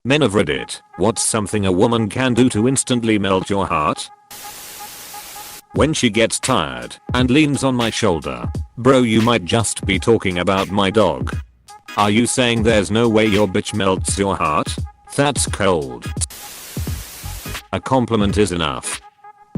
Men of Reddit, what's something a woman can do to instantly melt your heart? When she gets tired and leans on my shoulder. Bro, you might just be talking about my dog. Are you saying there's no way your bitch melts your heart? That's cold. A compliment is enough.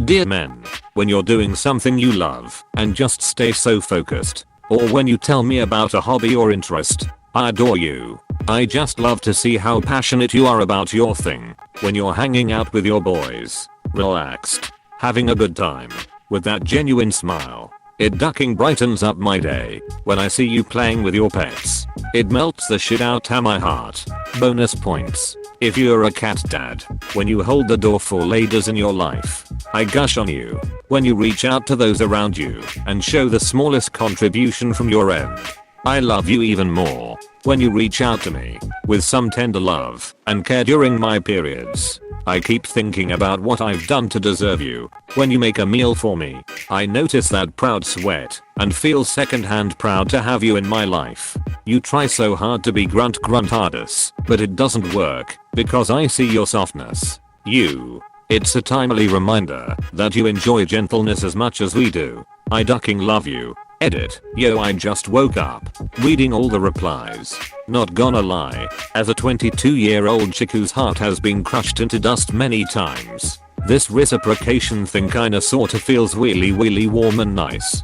Dear men, when you're doing something you love and just stay so focused, or when you tell me about a hobby or interest, I adore you. I just love to see how passionate you are about your thing. When you're hanging out with your boys, relaxed, having a good time, with that genuine smile. It ducking brightens up my day. When I see you playing with your pets, it melts the shit out of my heart. Bonus points if you're a cat dad. When you hold the door for ladies in your life, I gush on you. When you reach out to those around you and show the smallest contribution from your end, I love you even more. When you reach out to me with some tender love and care during my periods, I keep thinking about what I've done to deserve you. When you make a meal for me, I notice that proud sweat and feel secondhand proud to have you in my life. You try so hard to be grunt hardest, but it doesn't work because I see your softness. It's a timely reminder that you enjoy gentleness as much as we do. I ducking love you. Edit. Yo, I just woke up. Reading all the replies. Not gonna lie, as a 22-year-old chick whose heart has been crushed into dust many times, this reciprocation thing kinda sorta feels really warm and nice.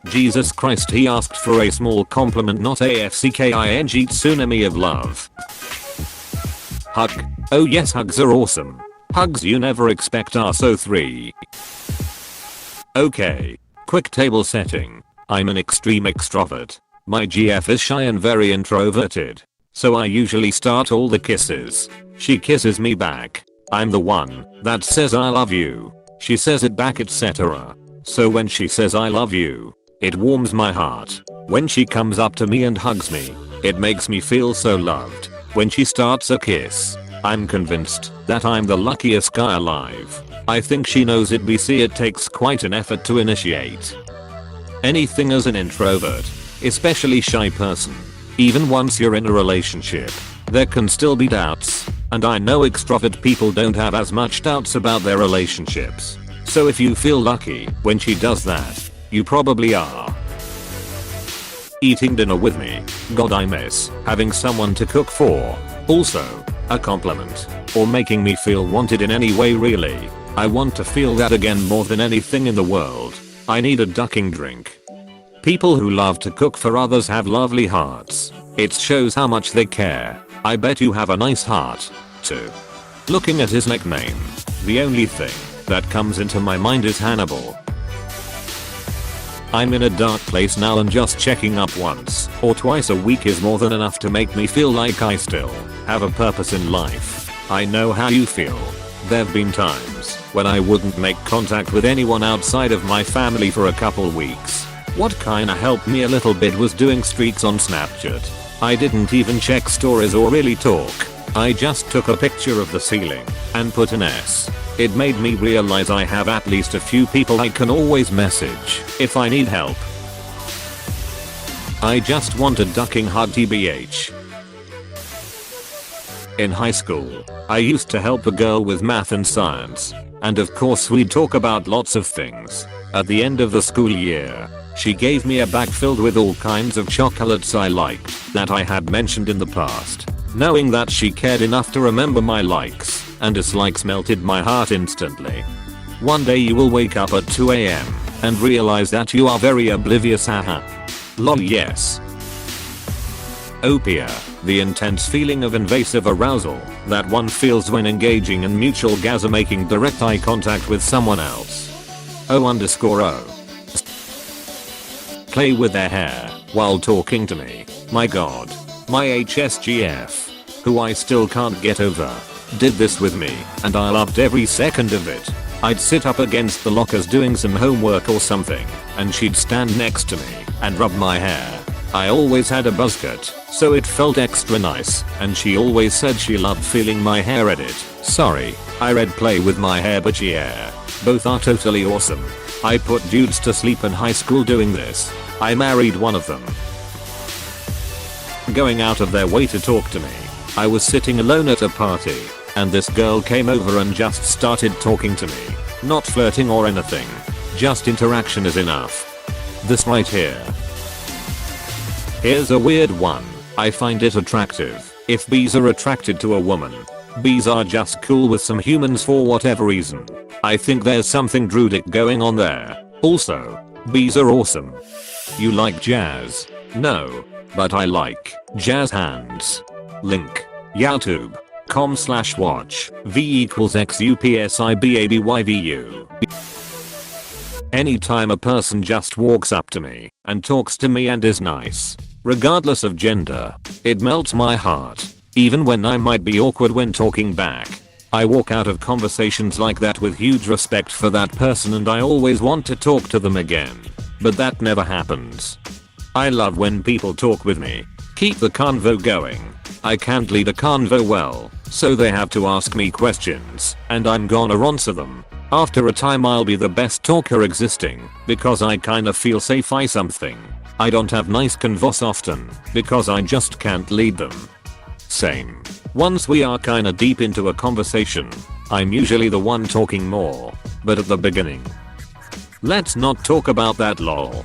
Jesus Christ, he asked for a small compliment, not AFCKING tsunami of love. Hug. Oh yes, hugs are awesome. Hugs you never expect are so 3. Okay. Quick table setting. I'm an extreme extrovert. My GF is shy and very introverted. So I usually start all the kisses. She kisses me back. I'm the one that says I love you. She says it back, etc. So when she says I love you, it warms my heart. When she comes up to me and hugs me, it makes me feel so loved. When she starts a kiss, I'm convinced that I'm the luckiest guy alive. I think she knows it. BC, it takes quite an effort to initiate anything as an introvert, especially shy person. Even once you're in a relationship, there can still be doubts, and I know extrovert people don't have as much doubts about their relationships. So if you feel lucky when she does that, you probably are. Eating dinner with me. God, I miss having someone to cook for. Also, a compliment, or making me feel wanted in any way really. I want to feel that again more than anything in the world. I need a ducking drink. People who love to cook for others have lovely hearts. It shows how much they care. I bet you have a nice heart, too. Looking at his nickname, the only thing that comes into my mind is Hannibal. I'm in a dark place now and just checking up once or twice a week is more than enough to make me feel like I still have a purpose in life. I know how you feel. There've been times when I wouldn't make contact with anyone outside of my family for a couple weeks. What kinda helped me a little bit was doing streaks on Snapchat. I didn't even check stories or really talk. I just took a picture of the ceiling and put an S. It made me realize I have at least a few people I can always message if I need help. I just want a ducking hug tbh. In high school, I used to help a girl with math and science, and of course we'd talk about lots of things. At the end of the school year, she gave me a bag filled with all kinds of chocolates I liked that I had mentioned in the past. Knowing that she cared enough to remember my likes and dislikes melted my heart instantly. One day you will wake up at 2 AM and realize that you are very oblivious, haha. Lol, yes. Opia, the intense feeling of invasive arousal that one feels when engaging in mutual gasm, making direct eye contact with someone else. O_O. Play with their hair while talking to me. My god. My HSGF, who I still can't get over, did this with me, and I loved every second of it. I'd sit up against the lockers doing some homework or something, and she'd stand next to me and rub my hair. I always had a buzz cut, so it felt extra nice, and she always said she loved feeling my hair edit. Sorry, I read play with my hair, but yeah, both are totally awesome. I put dudes to sleep in high school doing this. I married one of them. Going out of their way to talk to me I was sitting alone at a party, and this girl came over and just started talking to me. Not flirting or anything. Just interaction is enough. This right here. Here's a weird one. I find it attractive if bees are attracted to a woman. Bees are just cool with some humans for whatever reason. I think there's something druidic going on there. Also, bees are awesome. You like jazz? No, but I like jazz hands. Link. youtube.com/watch v=xupsibabyvu. Anytime a person just walks up to me and talks to me and is nice, regardless of gender, it melts my heart. Even when I might be awkward when talking back. I walk out of conversations like that with huge respect for that person and I always want to talk to them again. But that never happens. I love when people talk with me. Keep the convo going. I can't lead a convo well, so they have to ask me questions, and I'm gonna answer them. After a time I'll be the best talker existing, because I kinda feel safe I something. I don't have nice convos often, because I just can't lead them. Same. Once we are kinda deep into a conversation, I'm usually the one talking more, but at the beginning. Let's not talk about that lol.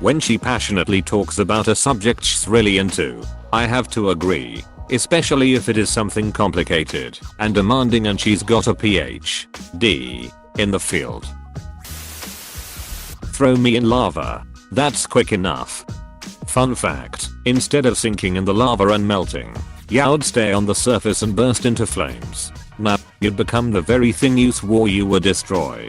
When she passionately talks about a subject she's really into, I have to agree, especially if it is something complicated and demanding and she's got a PhD in the field. Throw me in lava. That's quick enough. Fun fact, instead of sinking in the lava and melting, you'd stay on the surface and burst into flames. Now, you'd become the very thing you swore you would destroy.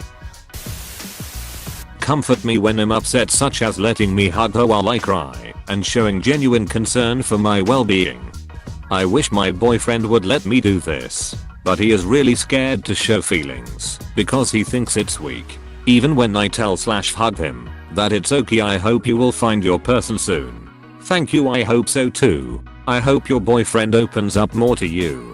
Comfort me when I'm upset, such as letting me hug her while I cry and showing genuine concern for my well-being. I wish my boyfriend would let me do this, but he is really scared to show feelings because he thinks it's weak. Even when I tell/hug him that it's okay. I hope you will find your person soon. Thank you. I hope so too. I hope your boyfriend opens up more to you.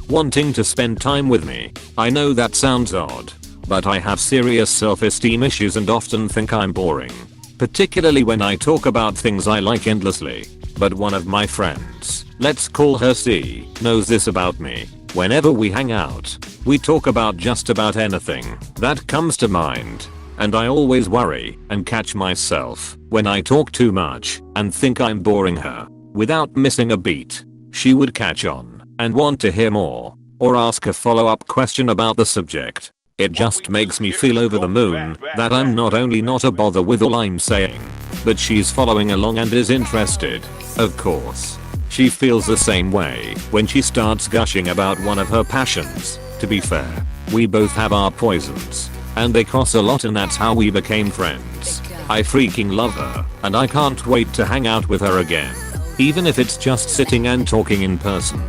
Wanting to spend time with me. I know that sounds odd, but I have serious self-esteem issues and often think I'm boring. Particularly when I talk about things I like endlessly. But one of my friends, let's call her C, knows this about me. Whenever we hang out, we talk about just about anything that comes to mind. And I always worry and catch myself when I talk too much and think I'm boring her. Without missing a beat, she would catch on and want to hear more or ask a follow-up question about the subject. It just makes me feel over the moon that I'm not only not a bother with all I'm saying, but she's following along and is interested. Of course, she feels the same way when she starts gushing about one of her passions. To be fair, we both have our poisons. And they cross a lot, and that's how we became friends. I freaking love her, and I can't wait to hang out with her again. Even if it's just sitting and talking in person.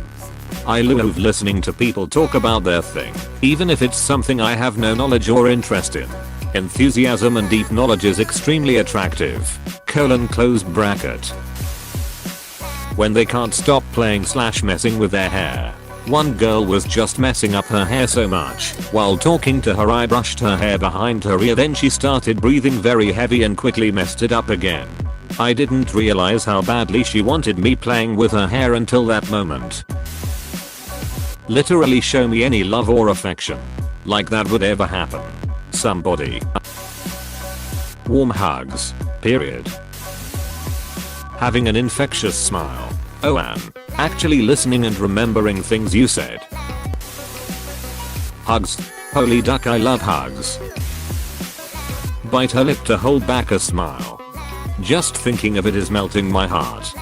I love listening to people talk about their thing, even if it's something I have no knowledge or interest in. Enthusiasm and deep knowledge is extremely attractive. (closed bracket). When they can't stop playing/messing with their hair. One girl was just messing up her hair so much. While talking to her, I brushed her hair behind her ear, then she started breathing very heavy and quickly messed it up again. I didn't realize how badly she wanted me playing with her hair until that moment. Literally show me any love or affection. Like that would ever happen. Somebody. Warm hugs. Period. Having an infectious smile. Oh, and actually listening and remembering things you said. Hugs. Holy duck, I love hugs. Bite her lip to hold back a smile. Just thinking of it is melting my heart.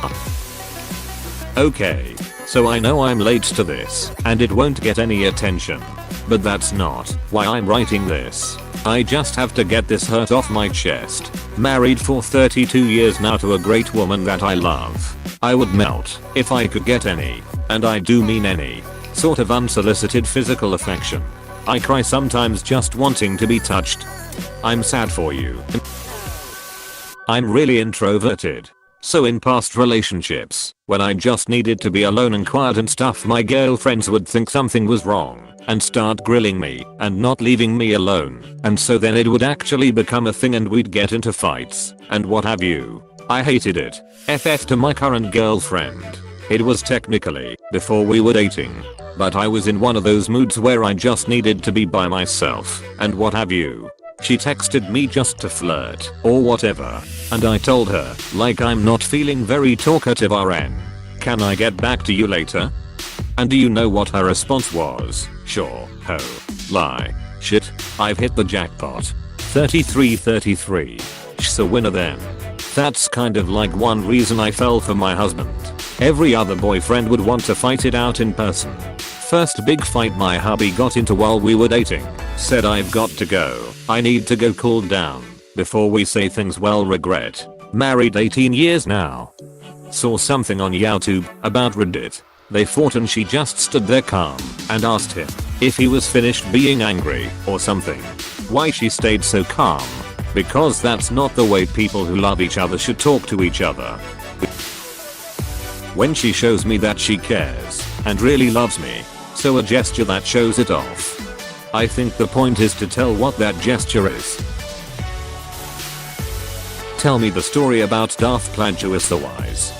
Okay, so I know I'm late to this and it won't get any attention. But that's not why I'm writing this. I just have to get this hurt off my chest. Married for 32 years now to a great woman that I love. I would melt if I could get any, and I do mean any, sort of unsolicited physical affection. I cry sometimes just wanting to be touched. I'm sad for you. I'm really introverted. So in past relationships, when I just needed to be alone and quiet and stuff, my girlfriends would think something was wrong and start grilling me and not leaving me alone. And so then it would actually become a thing and we'd get into fights and what have you. I hated it. FF to my current girlfriend. It was technically before we were dating, but I was in one of those moods where I just needed to be by myself and what have you. She texted me just to flirt or whatever, and I told her, like, I'm not feeling very talkative RN. Can I get back to you later? And do you know what her response was? Sure, ho, lie, shit, I've hit the jackpot. 33. She's a winner then. That's kind of like one reason I fell for my husband. Every other boyfriend would want to fight it out in person. First big fight my hubby got into while we were dating. Said I've got to go. I need to go cool down before we say things we'll regret. Married 18 years now. Saw something on YouTube about Reddit. They fought and she just stood there calm and asked him if he was finished being angry or something. Why she stayed so calm? Because that's not the way people who love each other should talk to each other. When she shows me that she cares and really loves me, so a gesture that shows it off. I think the point is to tell what that gesture is. Tell me the story about Darth Plagueis the Wise.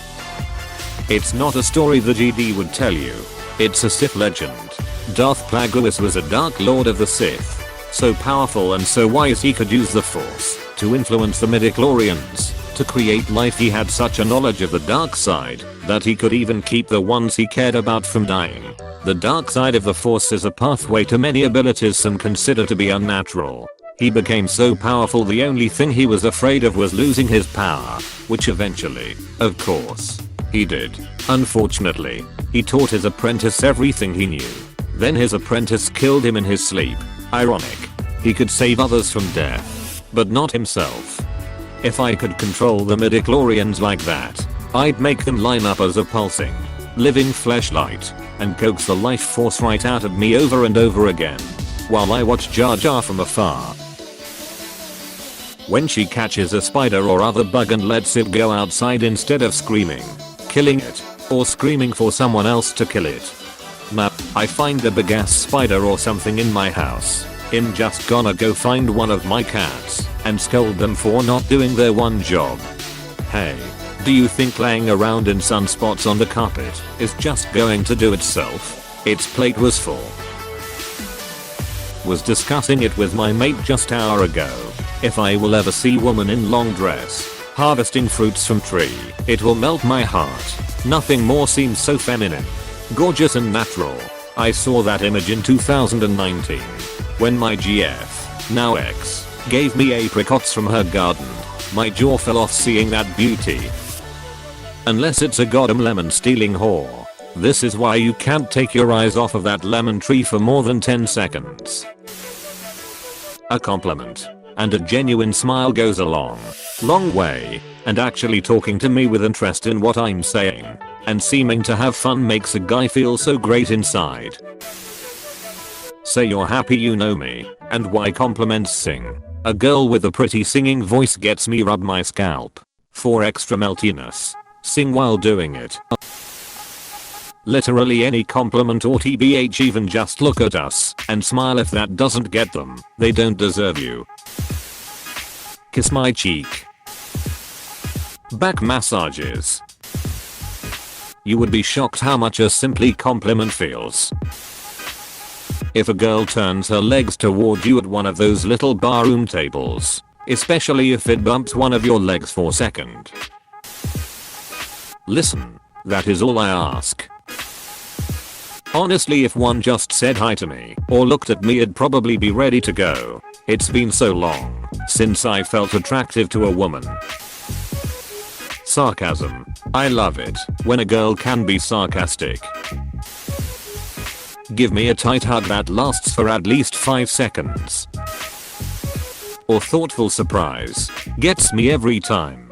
It's not a story the GD would tell you. It's a Sith legend. Darth Plagueis was a Dark Lord of the Sith. So powerful and so wise he could use the Force to influence the midichlorians. To create life he had such a knowledge of the dark side that he could even keep the ones he cared about from dying. The dark side of the Force is a pathway to many abilities some consider to be unnatural. He became so powerful the only thing he was afraid of was losing his power, which eventually, of course, he did. Unfortunately, he taught his apprentice everything he knew. Then his apprentice killed him in his sleep. Ironic. He could save others from death, but not himself. If I could control the midichlorians like that, I'd make them line up as a pulsing, living fleshlight, and coax the life force right out of me over and over again, while I watch Jar Jar from afar. When she catches a spider or other bug and lets it go outside instead of screaming, killing it, or screaming for someone else to kill it. Now, I find a big ass spider or something in my house. I'm just gonna go find one of my cats and scold them for not doing their one job. Hey, do you think laying around in sunspots on the carpet is just going to do itself? Its plate was full. Was discussing it with my mate just an hour ago. If I will ever see woman in long dress harvesting fruits from tree, it will melt my heart. Nothing more seems so feminine, gorgeous and natural. I saw that image in 2019 when my GF, now ex, gave me apricots from her garden. My jaw fell off seeing that beauty. Unless it's a goddamn lemon stealing whore. This is why you can't take your eyes off of that lemon tree for more than 10 seconds. A compliment and a genuine smile goes a long way, and actually talking to me with interest in what I'm saying and seeming to have fun makes a guy feel so great inside. Say you're happy you know me, and why compliments sing. A girl with a pretty singing voice gets me rub my scalp for extra meltiness. Sing while doing it. Literally any compliment or tbh, even just look at us and smile. If that doesn't get them, they don't deserve you. Kiss my cheek. Back massages. You would be shocked how much a simply compliment feels. If a girl turns her legs toward you at one of those little barroom tables, especially if it bumps one of your legs for a second. Listen, that is all I ask. Honestly, if one just said hi to me or looked at me, I'd probably be ready to go. It's been so long since I felt attractive to a woman. Sarcasm. I love it when a girl can be sarcastic. Give me a tight hug that lasts for at least 5 seconds. Or thoughtful surprise. Gets me every time.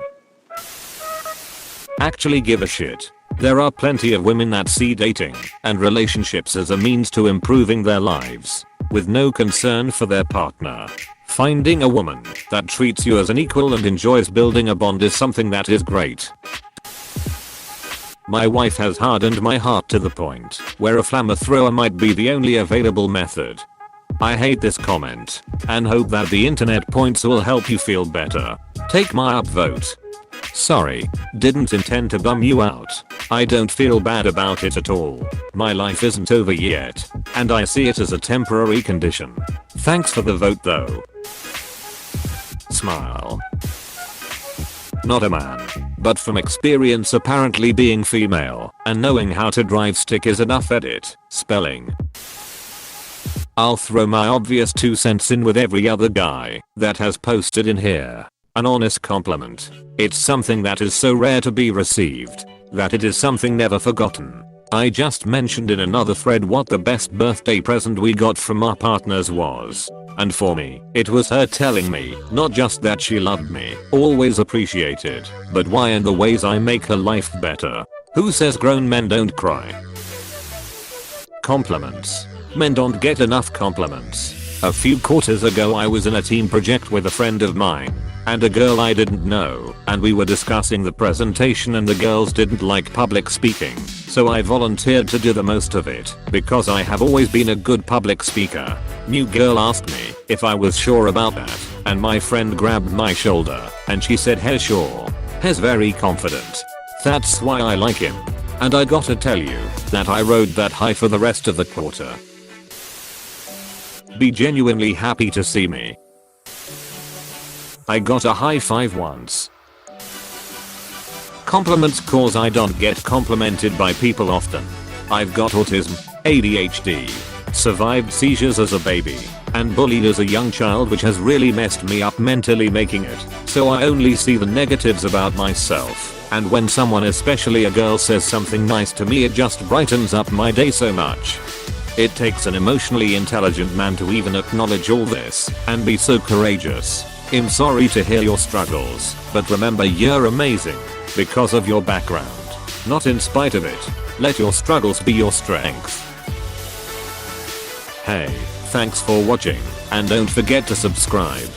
Actually give a shit. There are plenty of women that see dating and relationships as a means to improving their lives, with no concern for their partner. Finding a woman that treats you as an equal and enjoys building a bond is something that is great. My wife has hardened my heart to the point where a flamethrower might be the only available method. I hate this comment and hope that the internet points will help you feel better. Take my upvote. Sorry, didn't intend to bum you out. I don't feel bad about it at all. My life isn't over yet, and I see it as a temporary condition. Thanks for the vote though. Smile. Not a man, but from experience apparently being female and knowing how to drive stick is enough. Edit. Spelling. I'll throw my obvious 2 cents in with every other guy that has posted in here. An honest compliment. It's something that is so rare to be received that it is something never forgotten. I just mentioned in another thread what the best birthday present we got from our partners was. And for me, it was her telling me not just that she loved me, always appreciated, but why and the ways I make her life better. Who says grown men don't cry? Compliments. Men don't get enough compliments. A few quarters ago I was in a team project with a friend of mine and a girl I didn't know, and we were discussing the presentation and the girls didn't like public speaking, so I volunteered to do the most of it because I have always been a good public speaker. New girl asked me if I was sure about that, and my friend grabbed my shoulder and she said, "Hey, sure." He's very confident. That's why I like him. And I gotta tell you that I rode that high for the rest of the quarter. Be genuinely happy to see me. I got a high five once. Compliments cause I don't get complimented by people often. I've got autism, ADHD, survived seizures as a baby, and bullied as a young child, which has really messed me up mentally, making it so I only see the negatives about myself. And when someone, especially a girl, says something nice to me, it just brightens up my day so much. It takes an emotionally intelligent man to even acknowledge all this and be so courageous. I'm sorry to hear your struggles, but remember you're amazing because of your background, not in spite of it. Let your struggles be your strength. Hey, thanks for watching, and don't forget to subscribe.